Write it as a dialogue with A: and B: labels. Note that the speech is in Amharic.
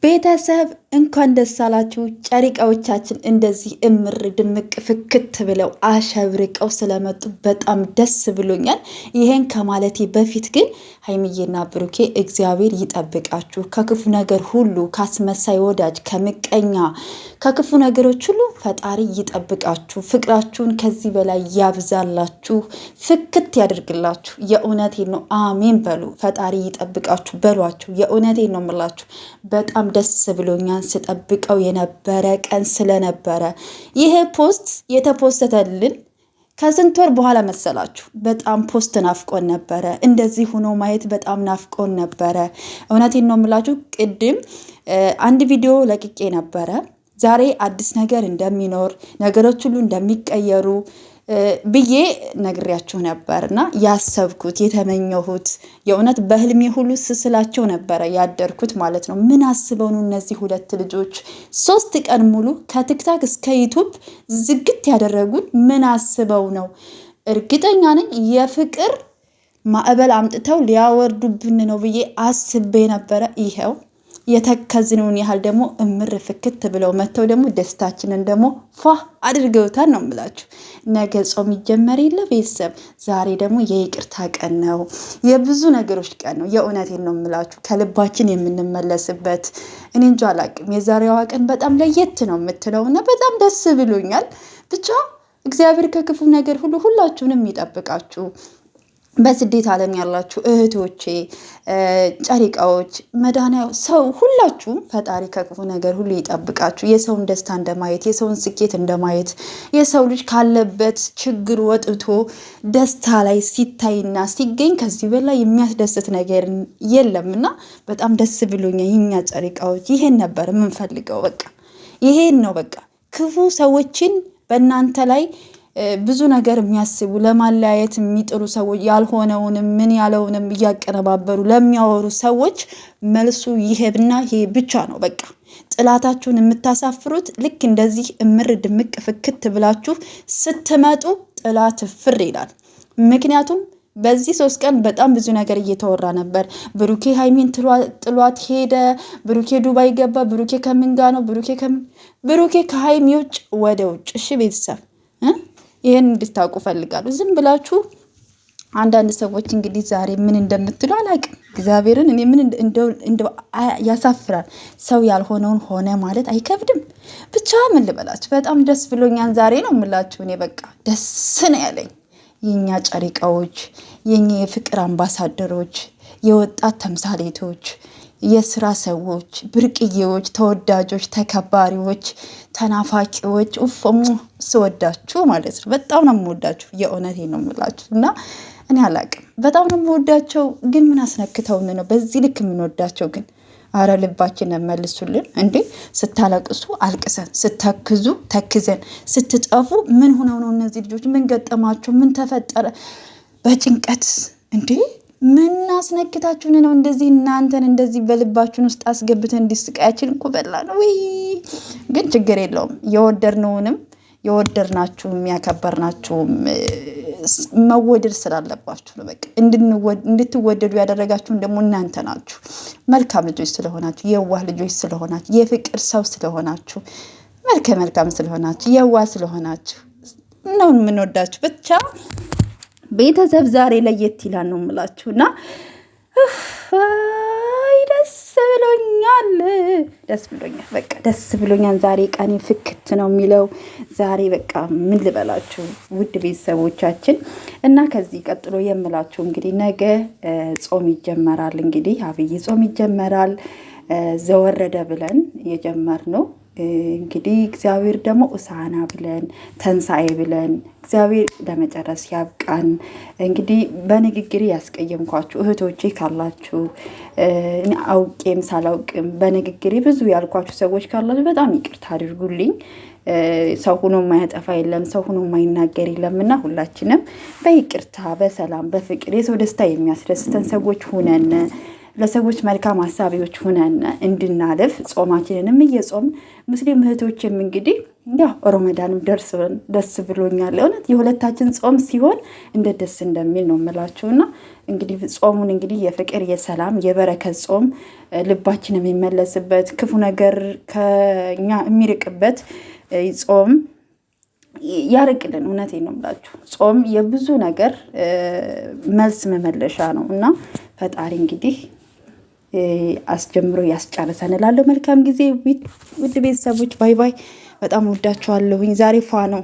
A: ቤተሰብ እንኳን ደስ አላችሁ። ጨሪቃዎቻችን እንደዚህ እምር ድምቅ ፍክት ብለው አሸብርቀው ስለመጡ በጣም ደስ ብሎኛል። ይሄን ከማለቴ በፊት ግን ሀይሚዬና ብሩኬ እግዚአብሔር ይጠብቃችሁ ከክፉ ነገር ሁሉ፣ ካስመሳይ ወዳጅ፣ ከምቀኛ፣ ከክፉ ነገሮች ሁሉ ፈጣሪ ይጠብቃችሁ። ፍቅራችሁን ከዚህ በላይ ያብዛላችሁ፣ ፍክት ያደርግላችሁ። የእውነቴን ነው። አሜን በሉ። ፈጣሪ ይጠብቃችሁ በሏቸው። የእውነቴን ነው የምላችሁ። በጣም ደስ ብሎኛል። ስጠብቀው የነበረ ቀን ስለነበረ ይሄ ፖስት የተፖስተልን ከስንት ወር በኋላ መሰላችሁ? በጣም ፖስት ናፍቆን ነበረ። እንደዚህ ሆኖ ማየት በጣም ናፍቆን ነበረ። እውነቴን ነው የምላችሁ። ቅድም አንድ ቪዲዮ ለቅቄ ነበረ። ዛሬ አዲስ ነገር እንደሚኖር፣ ነገሮች ሁሉ እንደሚቀየሩ ብዬ ነግሬያችሁ ነበር እና ያሰብኩት የተመኘሁት የእውነት በህልሜ ሁሉ ስስላቸው ነበረ ያደርኩት ማለት ነው። ምን አስበው ነው እነዚህ ሁለት ልጆች 3 ቀን ሙሉ ከቲክታክ እስከ ዩቱብ ዝግት ያደረጉን? ምን አስበው ነው? እርግጠኛ ነኝ የፍቅር ማዕበል አምጥተው ሊያወርዱብን ነው ብዬ አስቤ ነበረ። ይኸው የተከዝነውን ያህል ደግሞ እምር ፍክት ብለው መጥተው ደግሞ ደስታችንን ደግሞ ፏ አድርገውታል ነው የምላችሁ። ነገ ጾም ይጀመር የለ ቤተሰብ። ዛሬ ደግሞ የይቅርታ ቀን ነው፣ የብዙ ነገሮች ቀን ነው። የእውነቴን ነው የምላችሁ፣ ከልባችን የምንመለስበት። እኔ እንጃ አላቅም። የዛሬዋ ቀን በጣም ለየት ነው የምትለው እና በጣም ደስ ብሎኛል። ብቻ እግዚአብሔር ከክፉ ነገር ሁሉ ሁላችሁንም ይጠብቃችሁ። በስደት ዓለም ያላችሁ እህቶቼ፣ ጨሪቃዎች፣ መድኃኒያ ሰው ሁላችሁም ፈጣሪ ከክፉ ነገር ሁሉ ይጠብቃችሁ። የሰውን ደስታ እንደማየት፣ የሰውን ስኬት እንደማየት፣ የሰው ልጅ ካለበት ችግር ወጥቶ ደስታ ላይ ሲታይና ሲገኝ ከዚህ በላይ የሚያስደስት ነገር የለምና በጣም ደስ ብሎኛል። የኛ ጨሪቃዎች ይሄን ነበር የምንፈልገው። በቃ ይሄን ነው በቃ። ክፉ ሰዎችን በእናንተ ላይ ብዙ ነገር የሚያስቡ ለማለያየት የሚጥሩ ሰዎች፣ ያልሆነውንም ምን ያለውንም እያቀነባበሩ ለሚያወሩ ሰዎች መልሱ ይሄና ይሄ ብቻ ነው። በቃ ጥላታችሁን የምታሳፍሩት ልክ እንደዚህ እምር ድምቅ ፍክት ብላችሁ ስትመጡ ጥላት ፍር ይላል። ምክንያቱም በዚህ 3 ቀን በጣም ብዙ ነገር እየተወራ ነበር። ብሩኬ ሀይሚን ጥሏት ሄደ፣ ብሩኬ ዱባይ ገባ፣ ብሩኬ ከምን ጋ ነው፣ ብሩኬ ከሀይሚ ውጭ ወደ ውጭ። እሺ ቤተሰብ ይሄን እንድታውቁ ፈልጋለሁ። ዝም ብላችሁ አንዳንድ ሰዎች እንግዲህ ዛሬ ምን እንደምትሉ አላውቅም። እግዚአብሔርን እኔ ምን እንደው ያሳፍራል። ሰው ያልሆነውን ሆነ ማለት አይከብድም። ብቻ ምን ልበላችሁ፣ በጣም ደስ ብሎኛል። ዛሬ ነው የምላችሁ። እኔ በቃ ደስ ነው ያለኝ። የኛ ጨሪቃዎች፣ የኛ የፍቅር አምባሳደሮች፣ የወጣት ተምሳሌቶች፣ የስራ ሰዎች፣ ብርቅዬዎች፣ ተወዳጆች፣ ተከባሪዎች፣ ተናፋቂዎች ስወዳችሁ ማለት ነው። በጣም ነው የምወዳችሁ። የእውነቴን ነው የምላችሁ እና እኔ አላቅም፣ በጣም ነው የምወዳቸው። ግን ምን አስነክተውን ነው በዚህ ልክ የምንወዳቸው? ግን አረ ልባችንን መልሱልን እንዴ! ስታለቅሱ አልቅሰን፣ ስተክዙ ተክዘን፣ ስትጠፉ ምን ሆነው ነው እነዚህ ልጆች? ምን ገጠማቸው? ምን ተፈጠረ? በጭንቀት እንዴ! ምን አስነክታችሁን ነው እንደዚህ? እናንተን እንደዚህ በልባችሁን ውስጥ አስገብተን እንዲስቃያችን እኮ በላ ነው። ግን ችግር የለውም። የወደድነውንም የወደድናችሁም ያከበርናችሁም መወደድ ስላለባችሁ ነው። በቃ እንድትወደዱ ያደረጋችሁን ደግሞ እናንተ ናችሁ። መልካም ልጆች ስለሆናችሁ፣ የዋህ ልጆች ስለሆናችሁ፣ የፍቅር ሰው ስለሆናችሁ፣ መልካም ስለሆናችሁ፣ የዋህ ስለሆናችሁ ነው የምንወዳችሁ። ብቻ ቤተሰብ ዛሬ ለየት ይላል ነው የምላችሁ እና ደስ ብሎኛል። በቃ ደስ ብሎኛል። ዛሬ ቀኔ ፍክት ነው የሚለው ዛሬ በቃ ምን ልበላችሁ ውድ ቤተሰቦቻችን። እና ከዚህ ቀጥሎ የምላችሁ እንግዲህ ነገ ጾም ይጀመራል። እንግዲህ አብይ ጾም ይጀመራል። ዘወረደ ብለን የጀመርነው እንግዲህ እግዚአብሔር ደግሞ ኡሳና ብለን ተንሳኤ ብለን እግዚአብሔር ለመጨረስ ያብቃን። እንግዲህ በንግግሬ ያስቀየምኳችሁ እህቶቼ ካላችሁ፣ አውቄም ሳላውቅም በንግግሬ ብዙ ያልኳችሁ ሰዎች ካላችሁ በጣም ይቅርታ አድርጉልኝ። ሰው ሆኖ የማያጠፋ የለም፣ ሰው ሆኖ የማይናገር የለምና ሁላችንም በይቅርታ በሰላም በፍቅር የሰው ደስታ የሚያስደስተን ሰዎች ሁነን ለሰዎች መልካም ሀሳቢዎች ሁነን እንድናልፍ ጾማችንንም እየጾም ሙስሊም እህቶችም እንግዲህ ያው ረመዳንም ደስ ብሎኛል። እውነት የሁለታችን ጾም ሲሆን እንደ ደስ እንደሚል ነው የምላችሁ። እና እንግዲህ ጾሙን እንግዲህ የፍቅር የሰላም የበረከት ጾም ልባችን የሚመለስበት ክፉ ነገር ከኛ የሚርቅበት ጾም ያርቅልን። እውነቴን ነው የምላችሁ። ጾም የብዙ ነገር መልስ መመለሻ ነው እና ፈጣሪ እንግዲህ አስጀምሮ ያስጨርሰን እላለሁ። መልካም ጊዜ ውድ ቤተሰቦች፣ ባይ ባይ። በጣም ወዳችኋለሁኝ። ዛሬ ፏ ነው።